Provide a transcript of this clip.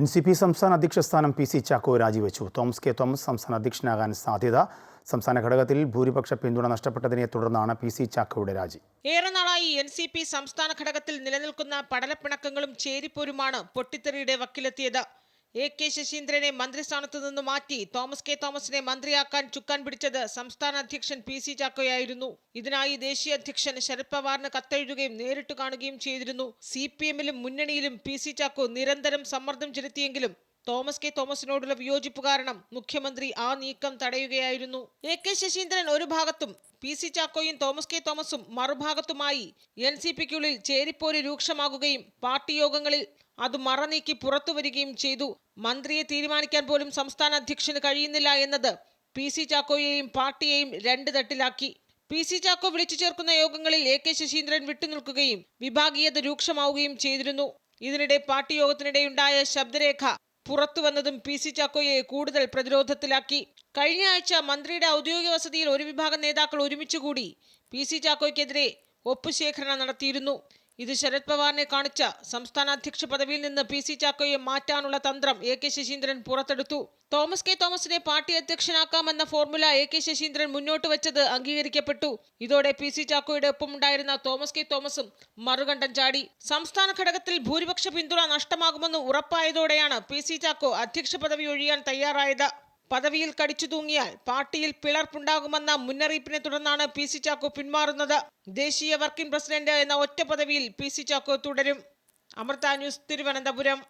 NCP സംസ്ഥാന അധ്യക്ഷ സ്ഥാനം PC ചാക്കോ രാജിവെച്ചു. തോമസ് കെ തോമസ് സംസ്ഥാന അധ്യക്ഷനാകാൻ സാധ്യത. സംസ്ഥാന ഘടകത്തിൽ ഭൂരിപക്ഷ പിന്തുണ നഷ്ടപ്പെട്ടതിനെ തുടർന്നാണ് PC ചാക്കോയുടെ രാജി. ഏറെ നാളായി NCP സംസ്ഥാന ഘടകത്തിൽ നിലനിൽക്കുന്ന പടലപ്പിണക്കങ്ങളും ചേരിപ്പോരുമാണ് പൊട്ടിത്തെറിയുടെ വക്കിലെത്തിയത്. AK ശശീന്ദ്രനെ മന്ത്രിസ്ഥാനത്ത് നിന്ന് മാറ്റി തോമസ് കെ തോമസിനെ മന്ത്രിയാക്കാൻ ചുക്കാൻ പിടിച്ചത് സംസ്ഥാന അധ്യക്ഷൻ PC ചാക്കോയായിരുന്നു. ഇതിനായി ദേശീയ അധ്യക്ഷൻ ശരത് പവാറിന് കത്തെഴുതുകയും നേരിട്ട് കാണുകയും ചെയ്തിരുന്നു. CPM-ലും മുന്നണിയിലും PC ചാക്കോ നിരന്തരം സമ്മർദ്ദം ചെലുത്തിയെങ്കിലും തോമസ് കെ തോമസിനോടുള്ള വിയോജിപ്പ് കാരണം മുഖ്യമന്ത്രി ആ നീക്കം തടയുകയായിരുന്നു. AK ശശീന്ദ്രൻ ഒരു ഭാഗത്തും PC ചാക്കോയും തോമസ് കെ തോമസും മറുഭാഗത്തുമായി NCPക്കുള്ളിൽ ചേരിപ്പോര് രൂക്ഷമാകുകയും പാർട്ടി യോഗങ്ങളിൽ അത് മറനീക്കി പുറത്തു വരികയും ചെയ്തു. മന്ത്രിയെ തീരുമാനിക്കാൻ പോലും സംസ്ഥാന അധ്യക്ഷന് കഴിയുന്നില്ല എന്നത് PC ചാക്കോയെയും പാർട്ടിയെയും രണ്ട് തട്ടിലാക്കി. PC ചാക്കോ വിളിച്ചു ചേർക്കുന്ന യോഗങ്ങളിൽ AK ശശീന്ദ്രൻ വിട്ടുനിൽക്കുകയും വിഭാഗീയത രൂക്ഷമാവുകയും ചെയ്തിരുന്നു. ഇതിനിടെ പാർട്ടി യോഗത്തിനിടെയുണ്ടായ ശബ്ദരേഖ പുറത്തു വന്നതും PC ചാക്കോയെ കൂടുതൽ പ്രതിരോധത്തിലാക്കി. കഴിഞ്ഞ ആഴ്ച മന്ത്രിയുടെ ഔദ്യോഗിക വസതിയിൽ ഒരു വിഭാഗം നേതാക്കൾ ഒരുമിച്ചുകൂടി PC ചാക്കോയ്ക്കെതിരെ ഒപ്പുശേഖരണം നടത്തിയിരുന്നു. ഇത് ശരത് പവാറിനെ കാണിച്ച സംസ്ഥാന അധ്യക്ഷ പദവിയിൽ നിന്ന് PC ചാക്കോയെ മാറ്റാനുള്ള തന്ത്രം AK ശശീന്ദ്രൻ പുറത്തെടുത്തു. തോമസ് കെ തോമസിനെ പാർട്ടി അധ്യക്ഷനാക്കാമെന്ന ഫോർമുല AK ശശീന്ദ്രൻ മുന്നോട്ട് വെച്ചത് അംഗീകരിക്കപ്പെട്ടു. ഇതോടെ PC ചാക്കോയുടെ ഒപ്പമുണ്ടായിരുന്ന തോമസ് കെ തോമസും മറുകണ്ഠം ചാടി. സംസ്ഥാന ഘടകത്തിൽ ഭൂരിപക്ഷ പിന്തുണ നഷ്ടമാകുമെന്ന് ഉറപ്പായതോടെയാണ് PC ചാക്കോ അധ്യക്ഷ പദവി ഒഴിയാൻ തയ്യാറായത്. പദവിയിൽ കടിച്ചു തൂങ്ങിയാൽ പാർട്ടിയിൽ പിളർപ്പുണ്ടാകുമെന്ന മുന്നറിയിപ്പിനെ തുടർന്നാണ് PC ചാക്കോ പിന്മാറുന്നത്. ദേശീയ വർക്കിംഗ് പ്രസിഡന്റ് എന്ന ഒറ്റ പദവിയിൽ PC ചാക്കോ തുടരും. അമൃത ന്യൂസ്, തിരുവനന്തപുരം.